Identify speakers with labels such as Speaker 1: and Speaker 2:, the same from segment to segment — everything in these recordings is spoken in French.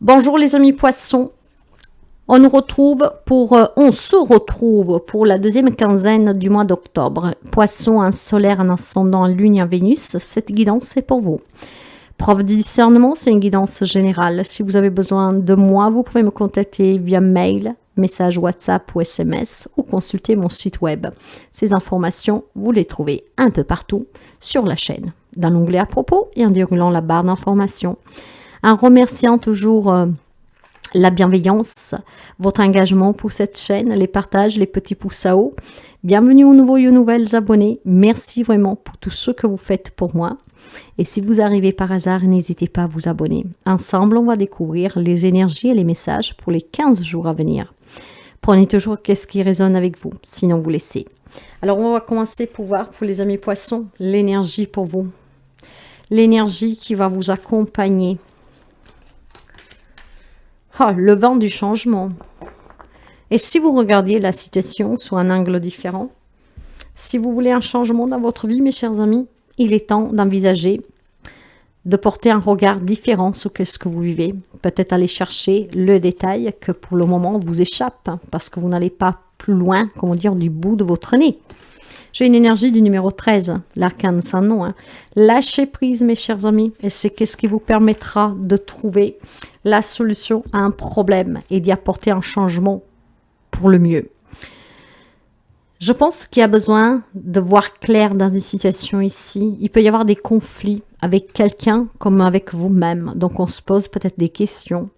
Speaker 1: Bonjour les amis poissons, on se retrouve pour la deuxième quinzaine du mois d'octobre. Poisson, un solaire, un ascendant, un lune, un Vénus, cette guidance est pour vous. Preuve de discernement, c'est une guidance générale. Si vous avez besoin de moi, vous pouvez me contacter via mail, message WhatsApp ou SMS ou consulter mon site web. Ces informations, vous les trouvez un peu partout sur la chaîne, dans l'onglet à propos et en déroulant la barre d'informations. En remerciant toujours la bienveillance, votre engagement pour cette chaîne, les partages, les petits pouces à haut. Bienvenue aux nouveaux et aux nouvelles abonnés. Merci vraiment pour tout ce que vous faites pour moi. Et si vous arrivez par hasard, n'hésitez pas à vous abonner. Ensemble, on va découvrir les énergies et les messages pour les 15 jours à venir. Prenez toujours qu'est-ce qui résonne avec vous, sinon vous laissez. Alors, on va commencer pour voir pour les amis poissons, l'énergie pour vous. L'énergie qui va vous accompagner. Ah, le vent du changement. Et si vous regardiez la situation sous un angle différent, si vous voulez un changement dans votre vie, mes chers amis, il est temps d'envisager de porter un regard différent sur ce que vous vivez. Peut-être aller chercher le détail que pour le moment vous échappe, parce que vous n'allez pas plus loin, comment dire, du bout de votre nez. J'ai une énergie du numéro 13, l'arcane sans nom. Lâchez prise, mes chers amis, et c'est ce qui vous permettra de trouver la solution à un problème et d'y apporter un changement pour le mieux. Je pense qu'il y a besoin de voir clair dans une situation ici. Il peut y avoir des conflits avec quelqu'un comme avec vous-même. Donc on se pose peut-être des questions.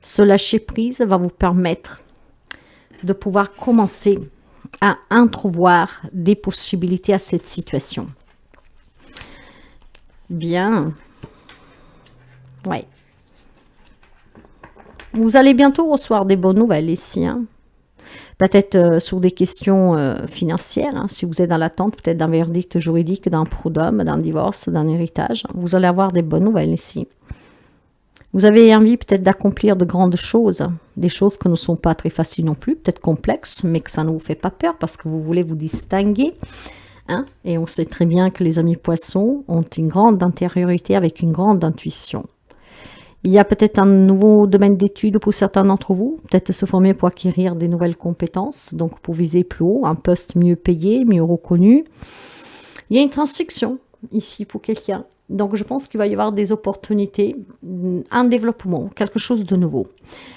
Speaker 1: Ce lâcher prise va vous permettre de pouvoir commencer à entrevoir des possibilités à cette situation. Bien. Ouais. Vous allez bientôt recevoir des bonnes nouvelles ici. Peut-être sur des questions financières. Si vous êtes dans l'attente, peut-être d'un verdict juridique, d'un prud'homme, d'un divorce, d'un héritage. Vous allez avoir des bonnes nouvelles ici. Vous avez envie peut-être d'accomplir de grandes choses, des choses qui ne sont pas très faciles non plus, peut-être complexes, mais que ça ne vous fait pas peur parce que vous voulez vous distinguer. Et on sait très bien que les amis poissons ont une grande intériorité avec une grande intuition. Il y a peut-être un nouveau domaine d'études pour certains d'entre vous, peut-être se former pour acquérir des nouvelles compétences, donc pour viser plus haut, un poste mieux payé, mieux reconnu. Il y a une transition ici pour quelqu'un. Donc, je pense qu'il va y avoir des opportunités, un développement, quelque chose de nouveau.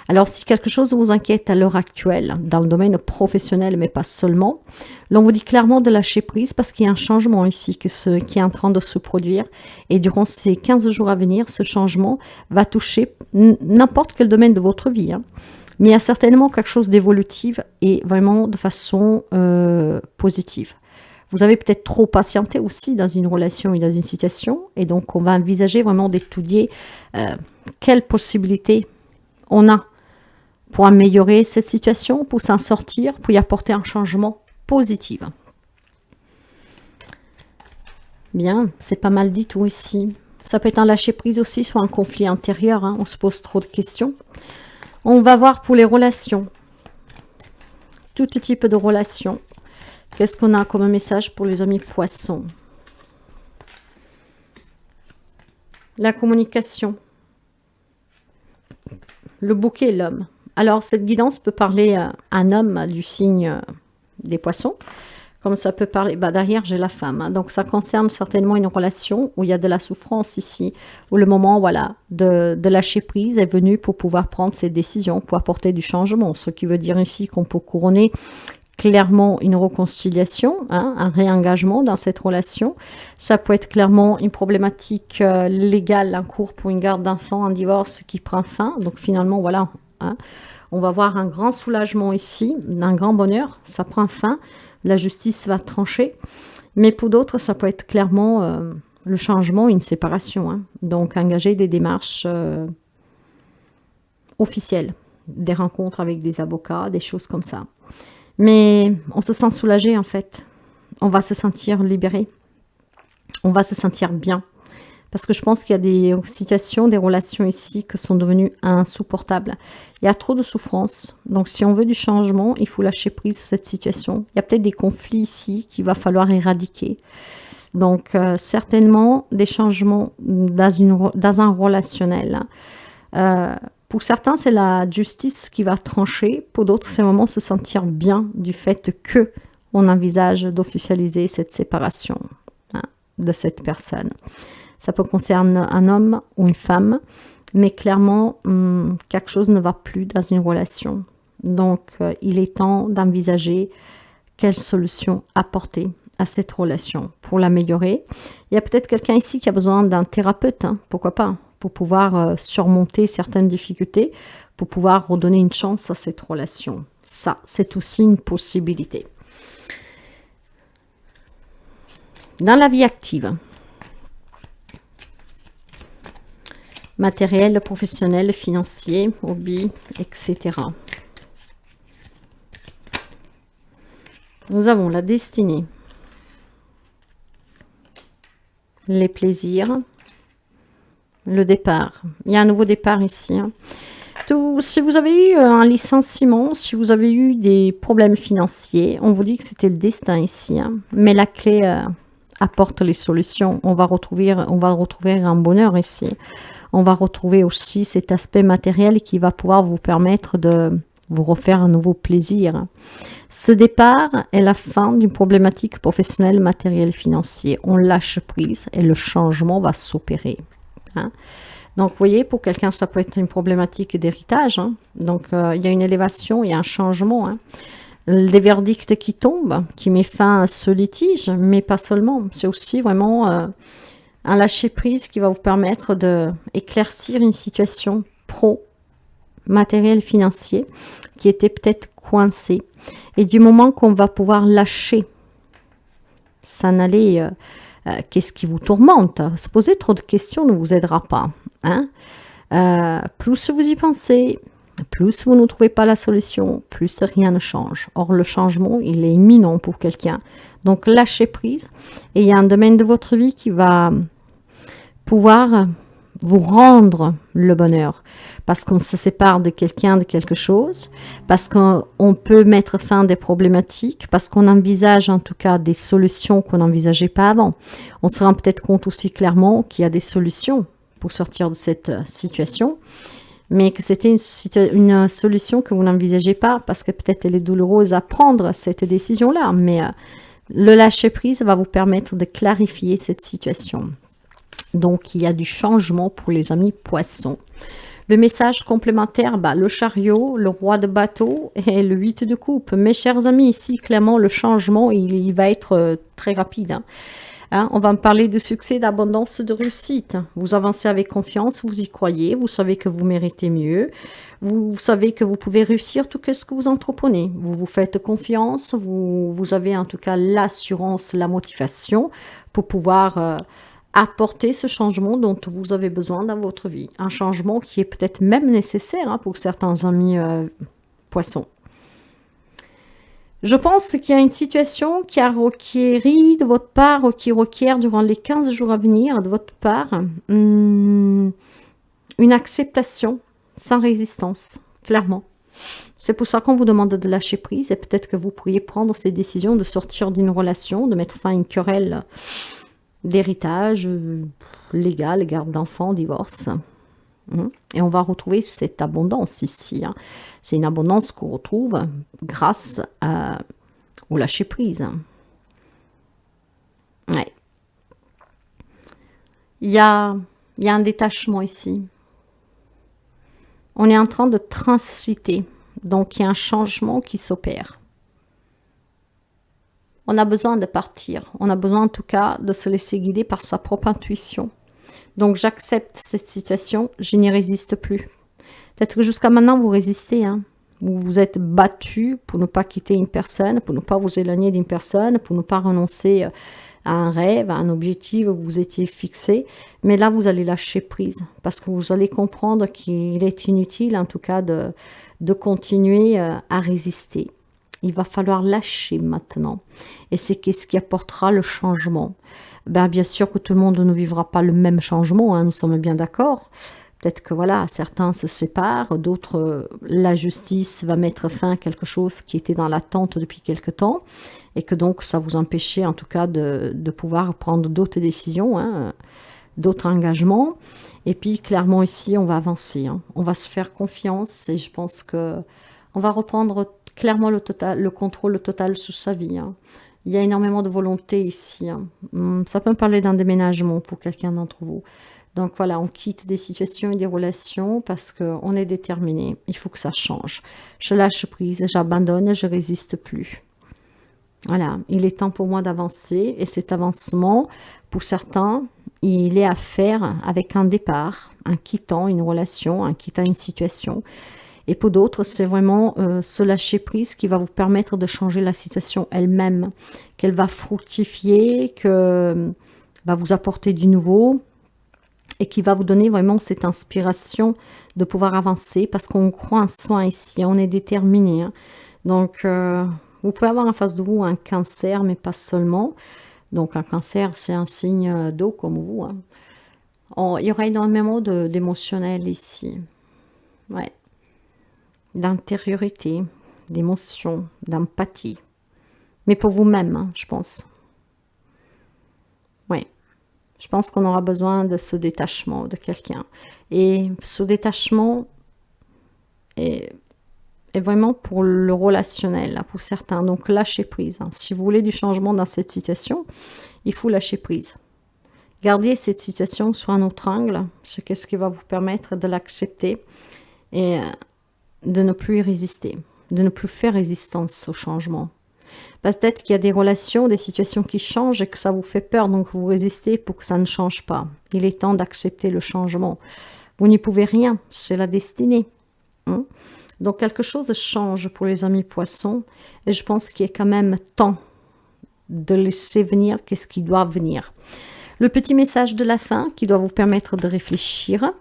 Speaker 1: Alors, si quelque chose vous inquiète à l'heure actuelle, dans le domaine professionnel, mais pas seulement, l'on vous dit clairement de lâcher prise parce qu'il y a un changement ici qui est en train de se produire. Et durant ces 15 jours à venir, ce changement va toucher n'importe quel domaine de votre vie. Mais il y a certainement quelque chose d'évolutif et vraiment de façon positive. Vous avez peut-être trop patienté aussi dans une relation et dans une situation. Et donc, on va envisager vraiment d'étudier quelles possibilités on a pour améliorer cette situation, pour s'en sortir, pour y apporter un changement positif. Bien, c'est pas mal dit tout ici. Ça peut être un lâcher-prise aussi sur un conflit intérieur. On se pose trop de questions. On va voir pour les relations. Tout type de relations. Qu'est-ce qu'on a comme message pour les amis poissons? La communication. Le bouquet et l'homme. Alors, cette guidance peut parler à un homme du signe des poissons. Comme ça peut parler... derrière, j'ai la femme. Donc, ça concerne certainement une relation où il y a de la souffrance ici. Où le moment, voilà, de lâcher prise est venu pour pouvoir prendre ses décisions, pour apporter du changement. Ce qui veut dire ici qu'on peut couronner clairement une réconciliation, un réengagement dans cette relation. Ça peut être clairement une problématique légale en cours pour une garde d'enfants, un divorce qui prend fin. Donc finalement, voilà, on va voir un grand soulagement ici, un grand bonheur. Ça prend fin, la justice va trancher. Mais pour d'autres, ça peut être clairement le changement, une séparation. Donc engager des démarches officielles, des rencontres avec des avocats, des choses comme ça. Mais on se sent soulagé en fait. On va se sentir libéré. On va se sentir bien. Parce que je pense qu'il y a des situations, des relations ici qui sont devenues insupportables. Il y a trop de souffrance. Donc si on veut du changement, il faut lâcher prise sur cette situation. Il y a peut-être des conflits ici qu'il va falloir éradiquer. Donc certainement des changements dans un relationnel. Pour certains, c'est la justice qui va trancher. Pour d'autres, c'est vraiment se sentir bien du fait que on envisage d'officialiser cette séparation, hein, de cette personne. Ça peut concerner un homme ou une femme, mais clairement, quelque chose ne va plus dans une relation. Donc, il est temps d'envisager quelle solution apporter à cette relation pour l'améliorer. Il y a peut-être quelqu'un ici qui a besoin d'un thérapeute, hein, pourquoi pas, pour pouvoir surmonter certaines difficultés, pour pouvoir redonner une chance à cette relation. Ça, c'est aussi une possibilité. Dans la vie active, matériel, professionnel, financier, hobby, etc. Nous avons la destinée, les plaisirs, le départ. Il y a un nouveau départ ici. Hein. Si vous avez eu un licenciement, si vous avez eu des problèmes financiers, on vous dit que c'était le destin ici. Hein. Mais la clé apporte les solutions. On va retrouver un bonheur ici. On va retrouver aussi cet aspect matériel qui va pouvoir vous permettre de vous refaire un nouveau plaisir. Ce départ est la fin d'une problématique professionnelle, matérielle, financière. On lâche prise et le changement va s'opérer. Hein. Donc, vous voyez, pour quelqu'un, ça peut être une problématique d'héritage. Hein. Donc, il y a une élévation, il y a un changement. Hein. Des verdicts qui tombent, qui met fin à ce litige, mais pas seulement. C'est aussi vraiment un lâcher-prise qui va vous permettre d'éclaircir une situation matériel, financier, qui était peut-être coincée. Et du moment qu'on va pouvoir lâcher, s'en aller, qu'est-ce qui vous tourmente? Se poser trop de questions ne vous aidera pas. Hein? Plus vous y pensez, plus vous ne trouvez pas la solution, plus rien ne change. Or, le changement, il est imminent pour quelqu'un. Donc, lâchez prise. Et il y a un domaine de votre vie qui va pouvoir vous rendre le bonheur. Parce qu'on se sépare de quelqu'un, de quelque chose, parce qu'on peut mettre fin à des problématiques, parce qu'on envisage en tout cas des solutions qu'on n'envisageait pas avant. On se rend peut-être compte aussi clairement qu'il y a des solutions pour sortir de cette situation, mais que c'était une solution que vous n'envisagez pas, parce que peut-être elle est douloureuse à prendre, cette décision-là, mais le lâcher-prise va vous permettre de clarifier cette situation. Donc, il y a du changement pour les amis poissons. Le message complémentaire, le chariot, le roi de bateau et le 8 de coupe. Mes chers amis, ici, clairement, le changement, il va être très rapide. Hein, on va me parler de succès, d'abondance, de réussite. Vous avancez avec confiance, vous y croyez, vous savez que vous méritez mieux. Vous savez que vous pouvez réussir tout ce que vous entreprenez. Vous vous faites confiance, vous avez en tout cas l'assurance, la motivation pour pouvoir apporter ce changement dont vous avez besoin dans votre vie. Un changement qui est peut-être même nécessaire pour certains amis poissons. Je pense qu'il y a une situation qui a requéri de votre part, qui requiert durant les 15 jours à venir de votre part, une acceptation sans résistance, clairement. C'est pour ça qu'on vous demande de lâcher prise et peut-être que vous pourriez prendre ces décisions de sortir d'une relation, de mettre fin à une querelle d'héritage légal, garde d'enfants, divorce. Et on va retrouver cette abondance ici. Hein. C'est une abondance qu'on retrouve grâce au lâcher-prise. Ouais. Il y a un détachement ici. On est en train de transiter. Donc, il y a un changement qui s'opère. On a besoin de partir. On a besoin en tout cas de se laisser guider par sa propre intuition. Donc, j'accepte cette situation. Je n'y résiste plus. Peut-être que jusqu'à maintenant, vous résistez. Hein. Vous vous êtes battu pour ne pas quitter une personne, pour ne pas vous éloigner d'une personne, pour ne pas renoncer à un rêve, à un objectif que vous étiez fixé. Mais là, vous allez lâcher prise parce que vous allez comprendre qu'il est inutile, en tout cas, de continuer à résister. Il va falloir lâcher maintenant. Et c'est ce qui apportera le changement. Bien sûr que tout le monde ne vivra pas le même changement, hein, nous sommes bien d'accord. Peut-être que voilà, certains se séparent, d'autres, la justice va mettre fin à quelque chose qui était dans l'attente depuis quelque temps et que donc ça vous empêchait en tout cas de pouvoir prendre d'autres décisions, hein, d'autres engagements. Et puis, clairement, ici, on va avancer, hein. On va se faire confiance et je pense que on va reprendre clairement le contrôle total sur sa vie, hein. Il y a énormément de volonté ici, hein. Ça peut me parler d'un déménagement pour quelqu'un d'entre vous. Donc voilà, on quitte des situations et des relations parce qu'on est déterminé. Il faut que ça change. Je lâche prise, j'abandonne, je résiste plus. Voilà, il est temps pour moi d'avancer et cet avancement, pour certains, il est à faire avec un départ, un quittant une relation, un quittant une situation. Et pour d'autres, c'est vraiment ce lâcher prise qui va vous permettre de changer la situation elle-même, qu'elle va fructifier, que va vous apporter du nouveau et qui va vous donner vraiment cette inspiration de pouvoir avancer parce qu'on croit en soi ici, on est déterminé, hein. Donc, vous pouvez avoir en face de vous un cancer, mais pas seulement. Donc, un cancer, c'est un signe d'eau comme vous, hein. Il y aura énormément d'émotionnel ici. Ouais. D'intériorité, d'émotion, d'empathie. Mais pour vous-même, hein, je pense. Oui. Je pense qu'on aura besoin de ce détachement de quelqu'un. Et ce détachement est vraiment pour le relationnel, là, pour certains. Donc, lâcher prise, hein. Si vous voulez du changement dans cette situation, il faut lâcher prise. Gardez cette situation sur un autre angle, c'est ce qui va vous permettre de l'accepter et de ne plus y résister, de ne plus faire résistance au changement. Peut-être qu'il y a des relations, des situations qui changent et que ça vous fait peur, donc vous résistez pour que ça ne change pas. Il est temps d'accepter le changement. Vous n'y pouvez rien, c'est la destinée, hein. Donc quelque chose change pour les amis poissons et je pense qu'il est quand même temps de laisser venir qu'est-ce qui doit venir. Le petit message de la fin qui doit vous permettre de réfléchir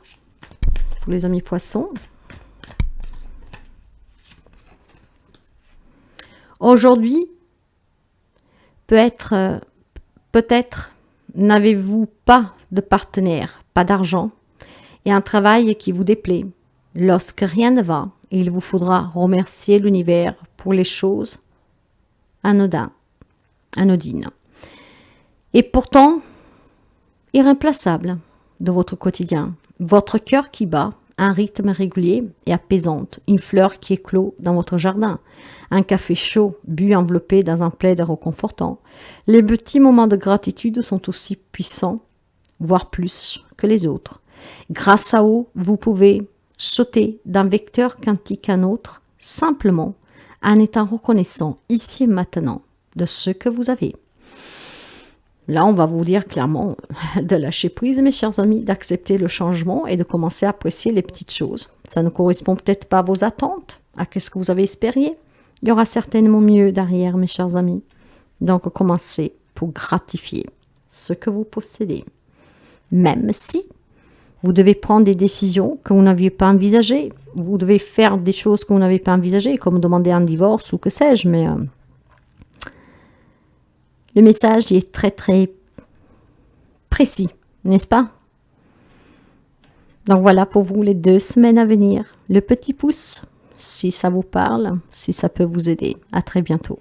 Speaker 1: pour les amis poissons. Aujourd'hui, peut-être n'avez-vous pas de partenaire, pas d'argent et un travail qui vous déplaît. Lorsque rien ne va, il vous faudra remercier l'univers pour les choses anodines. Et pourtant, irremplaçable de votre quotidien. Votre cœur qui bat, un rythme régulier et apaisante, une fleur qui éclot dans votre jardin, un café chaud bu enveloppé dans un plaid réconfortant. Les petits moments de gratitude sont aussi puissants, voire plus que les autres. Grâce à eux, vous pouvez sauter d'un vecteur quantique à un autre, simplement en étant reconnaissant ici et maintenant de ce que vous avez. Là, on va vous dire clairement de lâcher prise, mes chers amis, d'accepter le changement et de commencer à apprécier les petites choses. Ça ne correspond peut-être pas à vos attentes, à ce que vous avez espéré. Il y aura certainement mieux derrière, mes chers amis. Donc, commencez pour gratifier ce que vous possédez. Même si vous devez prendre des décisions que vous n'aviez pas envisagées, vous devez faire des choses que vous n'avez pas envisagées, comme demander un divorce ou que sais-je, mais le message est très très précis, n'est-ce pas? Donc voilà pour vous les 2 semaines à venir. Le petit pouce, si ça vous parle, si ça peut vous aider. À très bientôt.